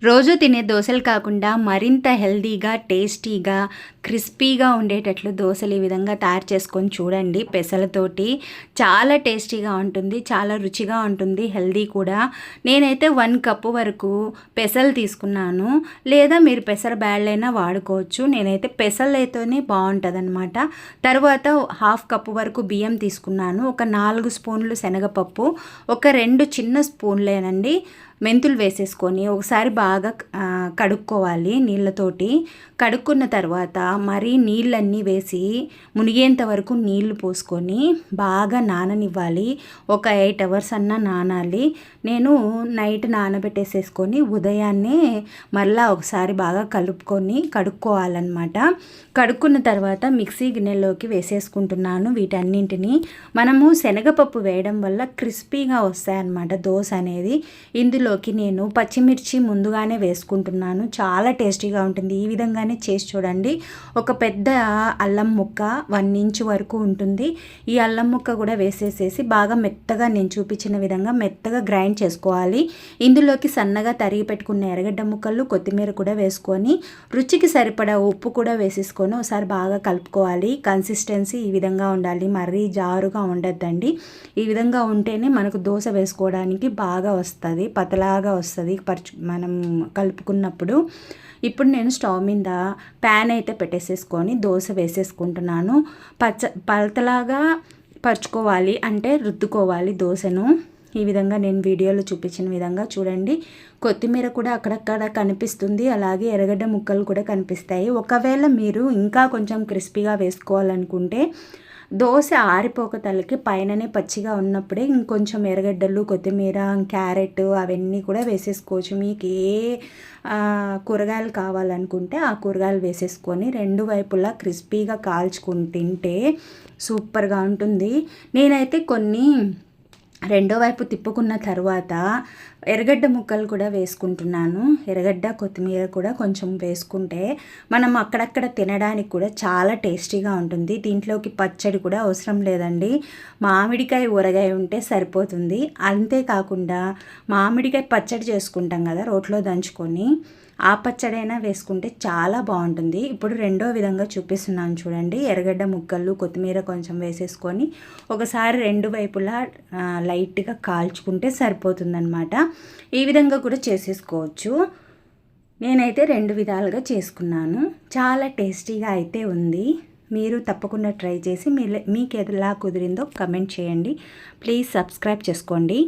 రోజు తినే దోసలు కాకుండా మరింత హెల్తీగా, టేస్టీగా, క్రిస్పీగా ఉండేటట్లు దోసలు ఈ విధంగా తయారు చేసుకొని చూడండి. పెసలతోటి చాలా టేస్టీగా ఉంటుంది, చాలా రుచిగా ఉంటుంది, హెల్తీ కూడా. నేనైతే 1 కప్పు వరకు పెసలు తీసుకున్నాను, లేదా మీరు పెసర బ్యాళ్ళైనా వాడుకోవచ్చు. నేనైతే పెసలైతేనే బాగుంటుందన్నమాట. తర్వాత 1/2 కప్పు వరకు బియ్యం తీసుకున్నాను, ఒక 4 స్పూన్లు శనగపప్పు, ఒక 2 చిన్న స్పూన్లేనండి మెంతులు వేసేసుకొని ఒకసారి బాగా కడుక్కోవాలి నీళ్ళతోటి. కడుక్కున్న తర్వాత మరీ నీళ్ళన్నీ వేసి మునిగేంత వరకు నీళ్లు పోసుకొని బాగా నాననివ్వాలి. ఒక 8 అవర్స్ అన్నా నానాలి. నేను నైట్ నానబెట్టేసేసుకొని ఉదయాన్నే మళ్ళీ ఒకసారి బాగా కడుక్కోవాలన్నమాట. కడుక్కున్న తర్వాత మిక్సీ గిన్నెలోకి వేసేసుకుంటున్నాను వీటన్నింటినీ. మనము శనగపప్పు వేయడం వల్ల క్రిస్పీగా వస్తాయన్నమాట దోశ అనేది. ఇందులోకి నేను పచ్చిమిర్చి ముందుగానే వేసుకుంటున్నాను, చాలా టేస్టీగా ఉంటుంది. ఈ విధంగానే చేసి చూడండి. ఒక పెద్ద అల్లం ముక్క 1 ఇంచ్ వరకు ఉంటుంది. ఈ అల్లం ముక్క కూడా వేసేసేసి బాగా మెత్తగా నేను చూపించిన విధంగా మెత్తగా గ్రైండ్ చేసుకోవాలి. ఇందులోకి సన్నగా తరిగి పెట్టుకున్న ఎర్రగడ్డ ముక్కలు, కొత్తిమీర కూడా వేసుకొని రుచికి సరిపడా ఉప్పు కూడా వేసేసుకొని ఒకసారి బాగా కలుపుకోవాలి. కన్సిస్టెన్సీ ఈ విధంగా ఉండాలి, మరీ జారుగా ఉండద్దండి. ఈ విధంగా ఉంటేనే మనకు దోశ వేసుకోవడానికి బాగా వస్తుంది, పతలాగా వస్తుంది మనం కలుపుకున్నప్పుడు. ఇప్పుడు నేను స్టవ్ మీద ప్యాన్ అయితే పెట్టేసేసుకొని దోశ వేసేసుకుంటున్నాను. పలతలాగా పరుచుకోవాలి, అంటే రుద్దుకోవాలి దోశను. ఈ విధంగా నేను వీడియోలో చూపించిన విధంగా చూడండి. కొత్తిమీర కూడా అక్కడక్కడ కనిపిస్తుంది, అలాగే ఎర్రగడ్డ ముక్కలు కూడా కనిపిస్తాయి. ఒకవేళ మీరు ఇంకా కొంచెం క్రిస్పీగా వేసుకోవాలనుకుంటే దోశ ఆరిపోక తలకి పైననే పచ్చిగా ఉన్నప్పుడే ఇంకొంచెం ఎర్రగడ్డలు, కొత్తిమీర, క్యారెట్ అవన్నీ కూడా వేసేసుకోవచ్చు. మీకు ఏ కూరగాయలు కావాలనుకుంటే ఆ కూరగాయలు వేసేసుకొని 2 వైపులా క్రిస్పీగా కాల్చుకుని తింటే సూపర్గా ఉంటుంది. నేనైతే కొన్ని రెండో వైపు తిప్పుకున్న తర్వాత ఎర్రగడ్డ ముక్కలు కూడా వేసుకుంటున్నాను. ఎర్రగడ్డ, కొత్తిమీర కూడా కొంచెం వేసుకుంటే మనం అక్కడక్కడ తినడానికి కూడా చాలా టేస్టీగా ఉంటుంది. దీంట్లోకి పచ్చడి కూడా అవసరం లేదండి, మామిడికాయ ఊరగాయ ఉంటే సరిపోతుంది. అంతేకాకుండా మామిడికాయ పచ్చడి చేసుకుంటాం కదా రోట్లో దంచుకొని, ఆ పచ్చడైనా వేసుకుంటే చాలా బాగుంటుంది. ఇప్పుడు రెండో విధంగా చూపిస్తున్నాను చూడండి. ఎర్రగడ్డ ముక్కలు, కొత్తిమీర కొంచెం వేసేసుకొని ఒకసారి 2 వైపులా లైట్గా కాల్చుకుంటే సరిపోతుందన్నమాట. ఈ విధంగా కూడా చేసేసుకోవచ్చు. నేనైతే 2 విధాలుగా చేసుకున్నాను. చాలా టేస్టీగా అయితే ఉంది. మీరు తప్పకుండా ట్రై చేసి మీకు ఎలా కుదిరిందో కమెంట్ చేయండి. ప్లీజ్ సబ్స్క్రైబ్ చేసుకోండి.